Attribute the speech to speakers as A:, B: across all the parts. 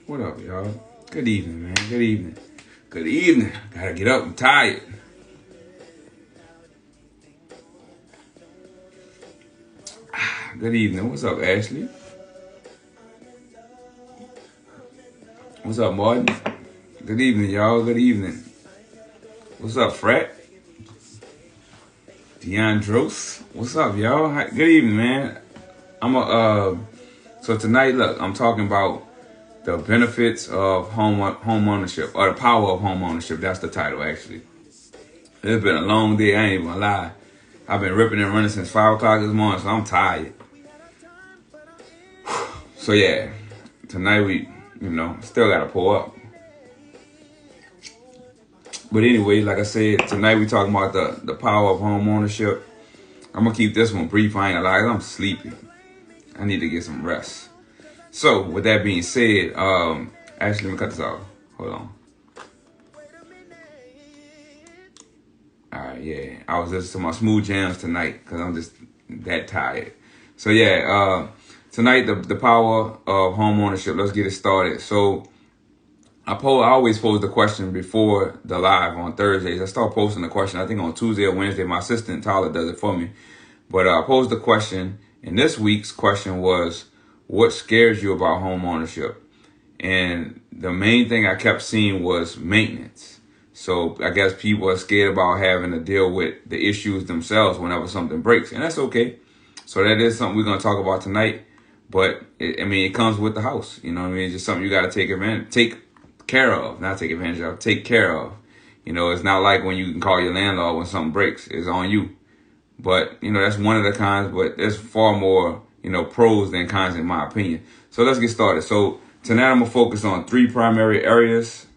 A: What up, y'all? Good evening, man. Good evening. Good evening. Gotta get up. I'm tired. Good evening. What's up, Ashley? What's up, Martin? Good evening, y'all. Good evening. What's up, Fred? Deandros. What's up, y'all? Good evening, man. So tonight, look, I'm talking about the benefits of home ownership, or the power of home ownership. That's the title, actually. It's been a long day. I ain't even gonna lie. I've been ripping and running since 5 o'clock this morning, so I'm tired. So yeah, tonight we, still gotta pull up. But anyway, like I said, tonight we talking about the power of home ownership. I'm gonna keep this one brief. I ain't gonna lie, I'm sleepy. I need to get some rest. So with that being said, actually, let me cut this off. Hold on. All right, yeah. I was listening to my smooth jams tonight because I'm just that tired. So yeah, tonight the power of home ownership. Let's get it started. So I always pose the question before the live on Thursdays. I start posting the question, I think on Tuesday or Wednesday. My assistant Tyler does it for me. But I posed the question, and this week's question was, what scares you about home ownership? And the main thing I kept seeing was maintenance. So I guess people are scared about having to deal with the issues themselves whenever something breaks, and that's okay. So that is something we're going to talk about tonight. But it comes with the house. You know what I mean? It's just something you got to take care of. It's not like when you can call your landlord when something breaks. It's on you. But, that's one of the cons, but there's far more, pros than cons in my opinion. So let's get started. So tonight I'm going to focus on 3 primary areas.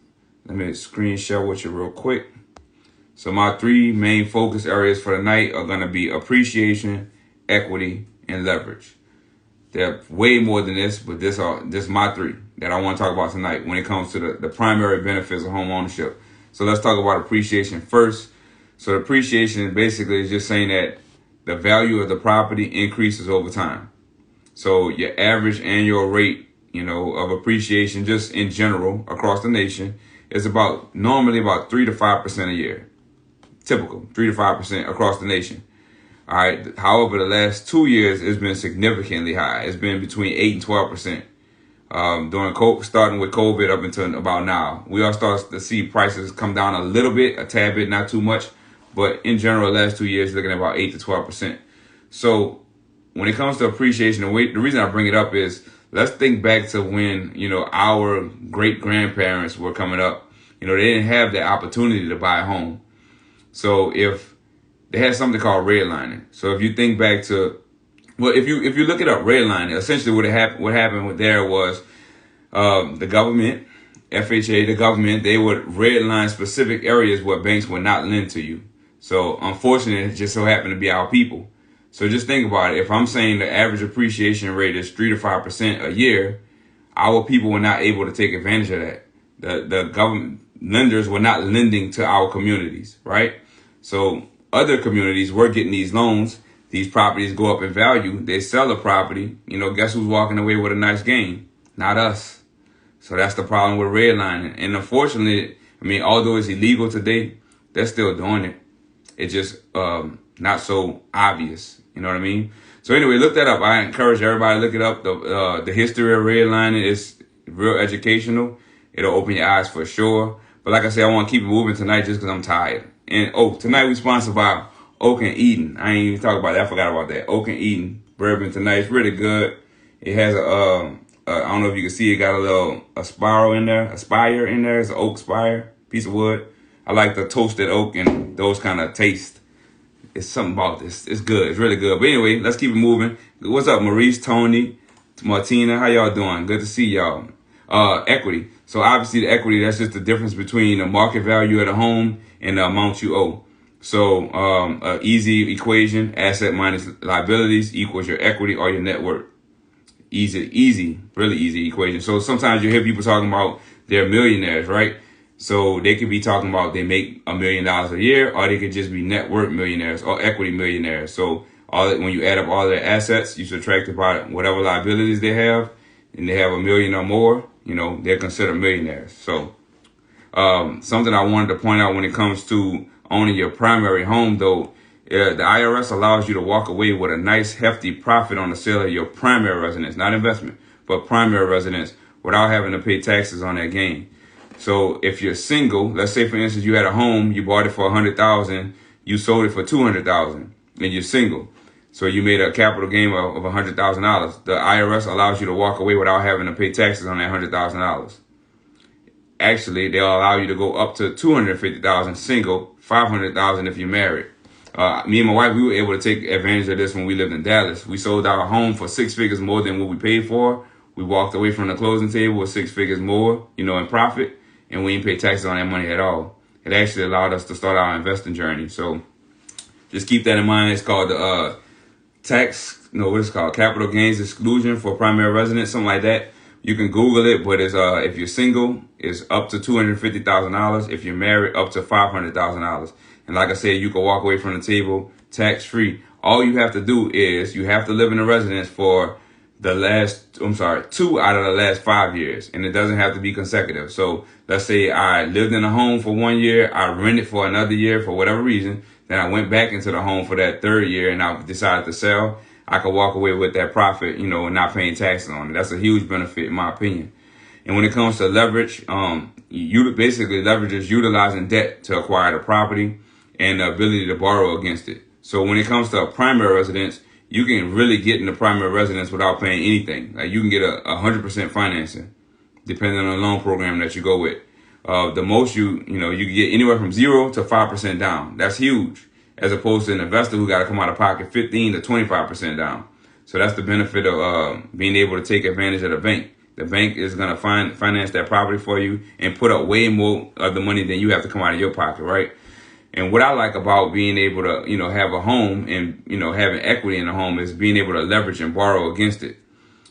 A: Let me screen share with you real quick. So my 3 main focus areas for the night are going to be appreciation, equity, and leverage. There are way more than this, but this is my 3 that I want to talk about tonight when it comes to the primary benefits of home ownership. So let's talk about appreciation first. So the appreciation basically is just saying that the value of the property increases over time. So your average annual rate, of appreciation just in general across the nation is normally about 3 to 5% a year. Typical, 3 to 5% across the nation. All right. However, the last 2 years it's been significantly high. It's been between 8 and 12%. Starting with COVID up until about now, we are starting to see prices come down a little bit, a tad bit, not too much, but in general, the last 2 years looking at about 8 to 12%. So when it comes to appreciation, the reason I bring it up is let's think back to when our great grandparents were coming up. They didn't have the opportunity to buy a home, so if they had something called redlining. So if you think back to, if you look it up, redlining, essentially what happened there was the government, FHA, the government, they would redline specific areas where banks would not lend to you. So unfortunately, it just so happened to be our people. So just think about it. If I'm saying the average appreciation rate is 3 to 5% a year, our people were not able to take advantage of that. The government lenders were not lending to our communities, right? So other communities were getting these loans. These properties go up in value. They sell the property. Guess who's walking away with a nice gain? Not us. So that's the problem with redlining. And unfortunately, although it's illegal today, they're still doing it. It's just not so obvious. You know what I mean? So anyway, look that up. I encourage everybody to look it up. The history of redlining is real educational. It'll open your eyes for sure. But like I said, I want to keep it moving tonight just because I'm tired. And tonight we sponsored by Oak and Eden. I ain't even talk about that. I forgot about that. Oak and Eden bourbon tonight. It's really good. It has I don't know if you can see it, got a spiral in there, a spire in there. It's an oak spire, piece of wood. I like the toasted oak and those kind of taste. It's something about this. It's good. It's really good. But anyway, let's keep it moving. What's up, Maurice, Tony, Martina? How y'all doing? Good to see y'all. Equity. So obviously the equity, that's just the difference between the market value of the home and the amount you owe. So easy equation, asset minus liabilities equals your equity or your net worth. Easy, really easy equation. So sometimes you hear people talking about they're millionaires, right? So they could be talking about they make $1 million a year, or they could just be net worth millionaires or equity millionaires. So when you add up all their assets, you subtract about whatever liabilities they have, and they have $1 million or more, they're considered millionaires. So something I wanted to point out when it comes to owning your primary home, though, the IRS allows you to walk away with a nice hefty profit on the sale of your primary residence, not investment, but primary residence, without having to pay taxes on that gain. So if you're single, let's say for instance you had a home, you bought it for $100,000, you sold it for $200,000, and you're single. So you made a capital gain of $100,000. The IRS allows you to walk away without having to pay taxes on that $100,000. Actually, they'll allow you to go up to $250,000 single, $500,000 if you're married. Me and my wife, we were able to take advantage of this when we lived in Dallas. We sold our home for 6 figures more than what we paid for. We walked away from the closing table with 6 figures more, in profit, and we didn't pay taxes on that money at all. It actually allowed us to start our investing journey. So just keep that in mind. It's called the capital gains exclusion for primary residence, something like that. You can Google it, but it's if you're single, it's up to $250,000. If you're married, up to $500,000. And like I said, you can walk away from the table tax free. All you have to do is you have to live in a residence for 2 out of the last 5 years, and it doesn't have to be consecutive. So let's say I lived in a home for 1 year, I rented for another year for whatever reason, then I went back into the home for that 3rd year and I decided to sell. I could walk away with that profit, and not paying taxes on it. That's a huge benefit in my opinion. And when it comes to leverage, leverage is utilizing debt to acquire the property and the ability to borrow against it. So when it comes to a primary residence, you can really get in the primary residence without paying anything. Like you can get 100% financing, depending on the loan program that you go with. The most you can get anywhere from 0 to 5% down. That's huge, as opposed to an investor who got to come out of pocket 15 to 25% down. So that's the benefit of being able to take advantage of the bank. The bank is going to finance that property for you and put up way more of the money than you have to come out of your pocket, right? And what I like about being able to, have a home and, having equity in the home is being able to leverage and borrow against it.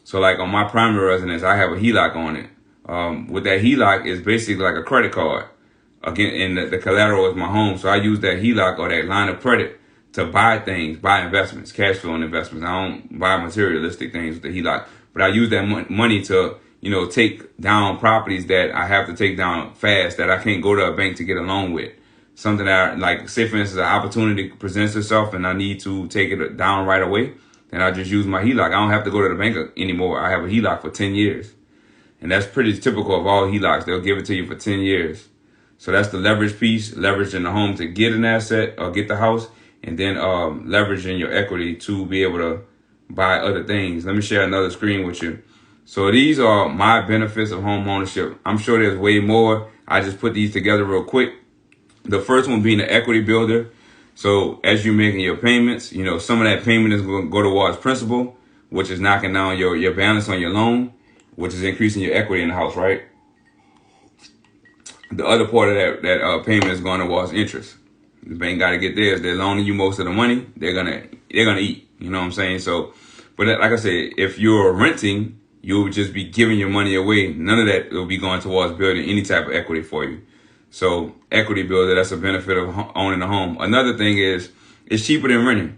A: So like on my primary residence, I have a HELOC on it. With that HELOC is basically like a credit card. Again, and the collateral is my home. So I use that HELOC or that line of credit to buy investments, cash flow and investments. I don't buy materialistic things with the HELOC, but I use that money to, take down properties that I have to take down fast, that I can't go to a bank to get a loan with. Something that, like, say for instance, an opportunity presents itself and I need to take it down right away, then I just use my HELOC. I don't have to go to the bank anymore. I have a HELOC for 10 years. And that's pretty typical of all HELOCs. They'll give it to you for 10 years. So that's the leverage piece, leveraging the home to get an asset or get the house, and then leveraging your equity to be able to buy other things. Let me share another screen with you. So these are my benefits of home ownership. I'm sure there's way more. I just put these together real quick. The first one being the equity builder. So as you're making your payments, some of that payment is going to go towards principal, which is knocking down your balance on your loan, which is increasing your equity in the house, right? The other part of that payment is going towards interest. The bank got to get theirs. They're loaning you most of the money. They're gonna eat. You know what I'm saying? So, but like I said, if you're renting, you'll just be giving your money away. None of that will be going towards building any type of equity for you. So equity builder, that's a benefit of owning a home. Another thing is, it's cheaper than renting.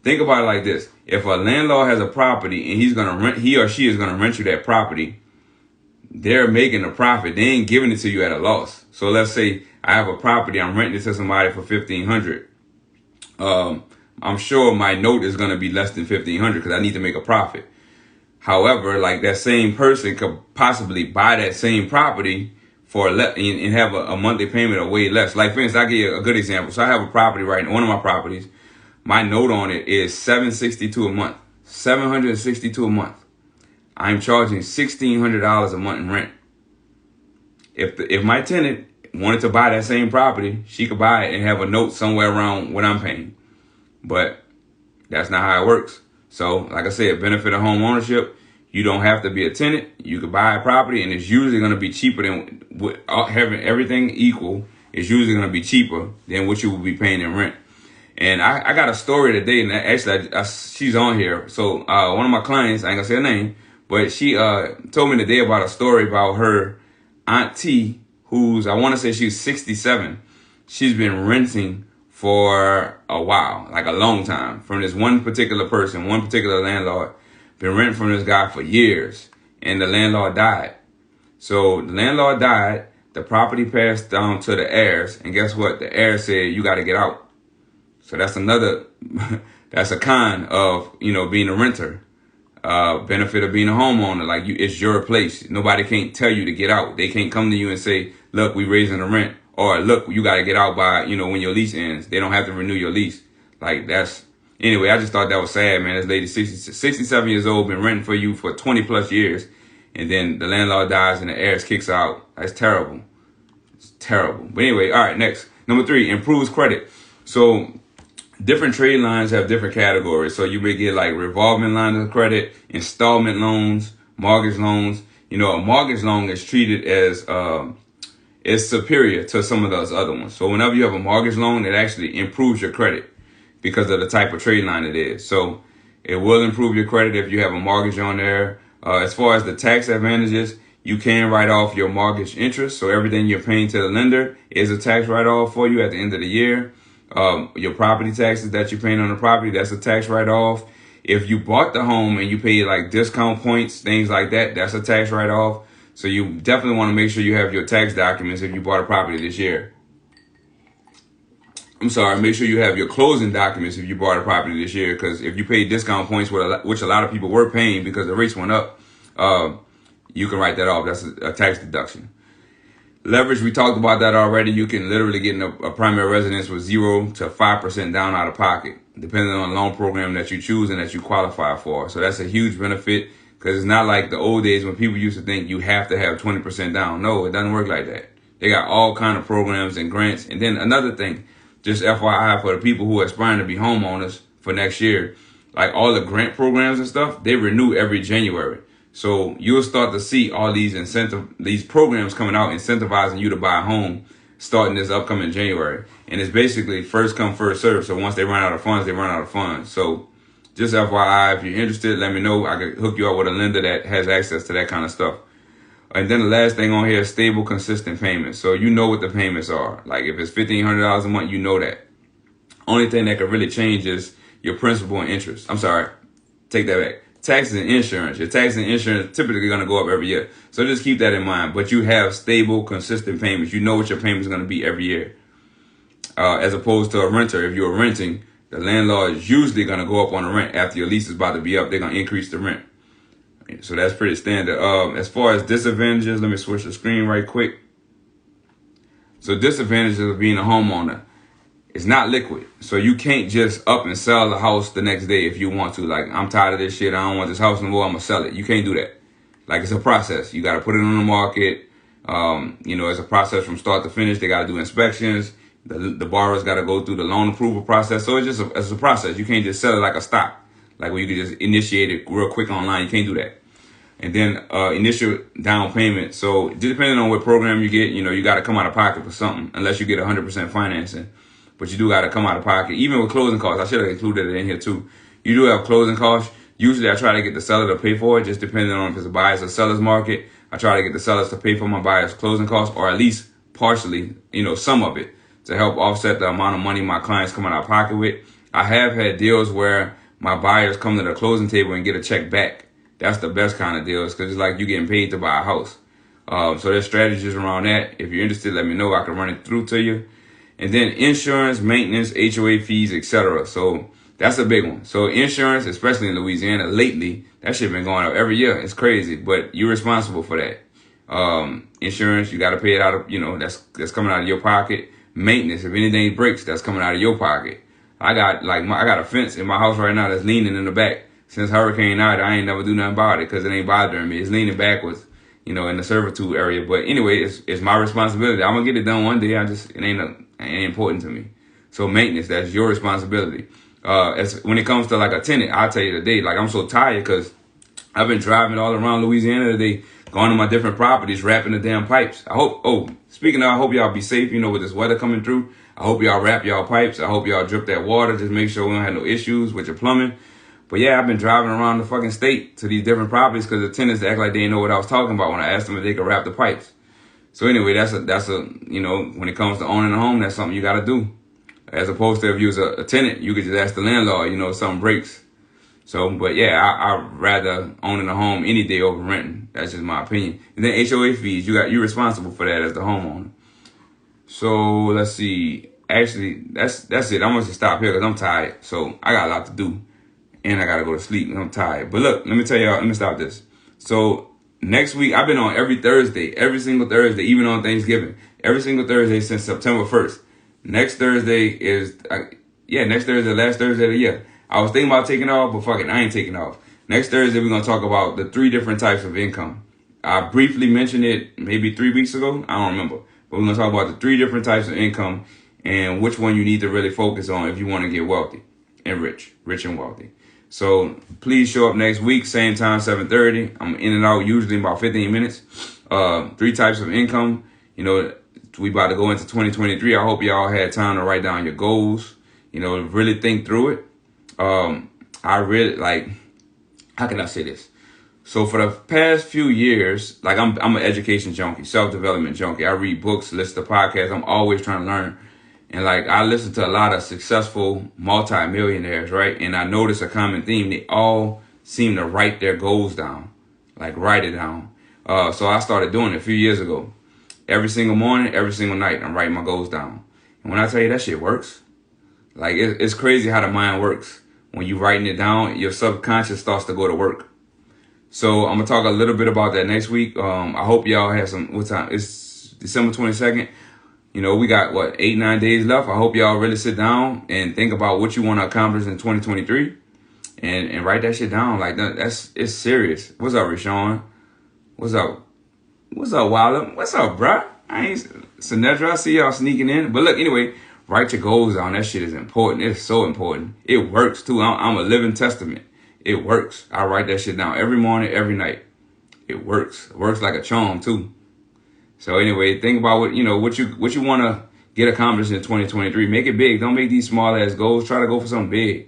A: Think about it like this. If a landlord has a property and he or she is going to rent you that property, they're making a profit. They ain't giving it to you at a loss. So let's say I have a property, I'm renting it to somebody for $1,500. I'm sure my note is going to be less than $1,500 because I need to make a profit. However, like that same person could possibly buy that same property for and have a monthly payment of way less. Like for instance, I'll give you a good example. So I have a property right now, one of my properties. My note on it is $762 a month. $762 a month. I'm charging $1,600 a month in rent. If my tenant wanted to buy that same property, she could buy it and have a note somewhere around what I'm paying. But that's not how it works. So, like I said, benefit of home ownership, you don't have to be a tenant. You could buy a property, and it's usually going to be cheaper than having everything equal. It's usually going to be cheaper than what you would be paying in rent. And I got a story today, and actually she's on here. So one of my clients, I ain't gonna say her name, but she told me today about a story about her auntie, who's, I want to say she's 67. She's been renting for a while, like a long time, from this one particular person, one particular landlord. Been renting from this guy for years, and the landlord died. So the landlord died, the property passed down to the heirs, and guess what? The heirs said, you got to get out. So that's another, that's a con of, being a renter. Benefit of being a homeowner, like it's your place. Nobody can't tell you to get out. They can't come to you and say, look, we raising the rent, or look, you got to get out by, when your lease ends. They don't have to renew your lease. Like anyway, I just thought that was sad, man. This lady, 67 years old, been renting for you for 20 plus years. And then the landlord dies and the heirs kicks out. That's terrible. It's terrible. But anyway, all right, next. Number 3, improves credit. So different trade lines have different categories. So you may get like revolving lines of credit, installment loans, mortgage loans. A mortgage loan is treated as is superior to some of those other ones. So whenever you have a mortgage loan, it actually improves your credit because of the type of trade line it is. So it will improve your credit if you have a mortgage on there. As far as the tax advantages, you can write off your mortgage interest. So everything you're paying to the lender is a tax write-off for you at the end of the year. Your property taxes that you're paying on the property, that's a tax write-off. If you bought the home and you paid like discount points, things like that, that's a tax write-off. So you definitely want to make sure you have your tax documents if you bought a property this year. Make sure you have your closing documents if you bought a property this year, because if you paid discount points, which a lot of people were paying because the rates went up, you can write that off. That's a tax deduction. Leverage, we talked about that already. You can literally get in a primary residence with 0 to 5% down out of pocket, depending on the loan program that you choose and that you qualify for. So that's a huge benefit, because it's not like the old days when people used to think you have to have 20% down. No, it doesn't work like that. They got all kind of programs and grants. And then another thing, just FYI for the people who are aspiring to be homeowners for next year, like all the grant programs and stuff, they renew every January. So you'll start to see all these programs coming out incentivizing you to buy a home starting this upcoming January. And it's basically first come, first serve. So once they run out of funds, they run out of funds. So just FYI, if you're interested, let me know. I can hook you up with a lender that has access to that kind of stuff. And then the last thing on here is stable, consistent payments. So you know what the payments are. Like if it's $1,500 a month, you know that. Only thing that could really change is your principal and interest. Take that back. Taxes and insurance. Your taxes and insurance typically going to go up every year. So just keep that in mind. But you have stable, consistent payments. You know what your payment is going to be every year. As opposed to a renter. If you're renting, the landlord is usually going to go up on the rent after your lease is about to be up. They're going to increase the rent. So that's pretty standard. As far as disadvantages, let me switch the screen right quick. So disadvantages of being a homeowner. It's not liquid. So you can't just up and sell the house the next day if you want to. Like, I'm tired of this shit. I don't want this house no more. I'm going to sell it. You can't do that. Like, it's a process. You got to put it on the market. It's a process from start to finish. They got to do inspections. The borrower's got to go through the loan approval process. So it's a process. You can't just sell it like a stock. Like where you can just initiate it real quick online. You can't do that. And then initial down payment. So depending on what program you get, you got to come out of pocket for something unless you get 100% financing. But you do got to come out of pocket. Even with closing costs, I should have included it in here too. You do have closing costs. Usually I try to get the seller to pay for it, just depending on if it's a buyer's or seller's market. I try to get the sellers to pay for my buyer's closing costs, or at least partially, some of it, to help offset the amount of money my clients coming out of pocket with. I have had deals where my buyers come to the closing table and get a check back. That's the best kind of deals, because it's like you getting paid to buy a house. So there's strategies around that. If you're interested, let me know. I can run it through to you. And then insurance, maintenance, HOA fees, etc. So that's a big one. So insurance, especially in Louisiana, lately, that shit been going up every year. It's crazy, but you're responsible for that. Insurance, you got to pay it out of, that's coming out of your pocket. Maintenance, if anything breaks, that's coming out of your pocket. I got a fence in my house right now that's leaning in the back. Since Hurricane Ida, I ain't never do nothing about it because it ain't bothering me. It's leaning backwards, in the servitude area. But anyway, it's my responsibility. I'm gonna get it done one day. It ain't important to me. So maintenance, that's your responsibility. When it comes to like a tenant, I'll tell you today, like I'm so tired because I've been driving all around Louisiana today, going to my different properties, wrapping the damn pipes. I hope y'all be safe, with this weather coming through. I hope y'all wrap y'all pipes. I hope y'all drip that water. Just make sure we don't have no issues with your plumbing. But yeah, I've been driving around the fucking state to these different properties because the tenants act like they didn't know what I was talking about when I asked them if they could wrap the pipes. So anyway, that's a when it comes to owning a home, that's something you got to do. As opposed to if you was a tenant, you could just ask the landlord, if something breaks. So, but yeah, I'd rather owning a home any day over renting. That's just my opinion. And then HOA fees, you're responsible for that as the homeowner. So let's see. Actually, that's it. I'm gonna just stop here because I'm tired. So I got a lot to do, and I gotta go to sleep and I'm tired. But look, let me tell y'all. Let me stop this. So next week, I've been on every Thursday, every single Thursday, even on Thanksgiving, every single Thursday since September 1st. Next Thursday is next Thursday, last Thursday of the year. I was thinking about taking off, but fuck it, I ain't taking off. Next Thursday, we're gonna talk about the 3 different types of income. I briefly mentioned it maybe 3 weeks ago. I don't remember. But we're going to talk about the 3 different types of income and which one you need to really focus on if you want to get wealthy and rich and wealthy. So please show up next week, same time, 7:30. I'm in and out usually in about 15 minutes. 3 types of income. We about to go into 2023. I hope y'all had time to write down your goals, really think through it. I really how can I say this? So for the past few years, I'm an education junkie, self-development junkie. I read books, listen to podcasts. I'm always trying to learn. And I listen to a lot of successful multimillionaires, right? And I notice a common theme. They all seem to write their goals down, write it down. So I started doing it a few years ago. Every single morning, every single night, I'm writing my goals down. And when I tell you that shit works, it's crazy how the mind works. When you writing it down, your subconscious starts to go to work. So I'm going to talk a little bit about that next week. I hope y'all have what time? It's December 22nd. We got 8-9 days left. I hope y'all really sit down and think about what you want to accomplish in 2023 and write that shit down. It's serious. What's up, Rashawn? What's up? What's up, Wilder? What's up, bruh? Sinedra, I see y'all sneaking in. But look, anyway, write your goals down. That shit is important. It's so important. It works too. I'm a living testament. It works. I write that shit down every morning, every night. It works. It works like a charm too. So anyway, think about what you want to get accomplished in 2023. Make it big. Don't make these small ass goals. Try to go for something big.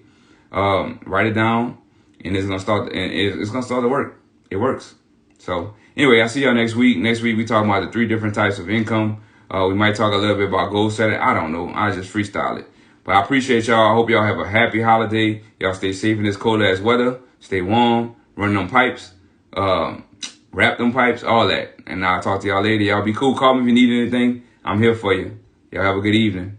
A: Write it down, and it's gonna start. And it's gonna start to work. It works. So anyway, I'll see y'all next week. Next week we talking about the 3 different types of income. We might talk a little bit about goal setting. I don't know. I just freestyle it. But I appreciate y'all. I hope y'all have a happy holiday. Y'all stay safe in this cold ass weather. Stay warm. Run them pipes. Wrap them pipes. All that. And I'll talk to y'all later. Y'all be cool. Call me if you need anything. I'm here for you. Y'all have a good evening.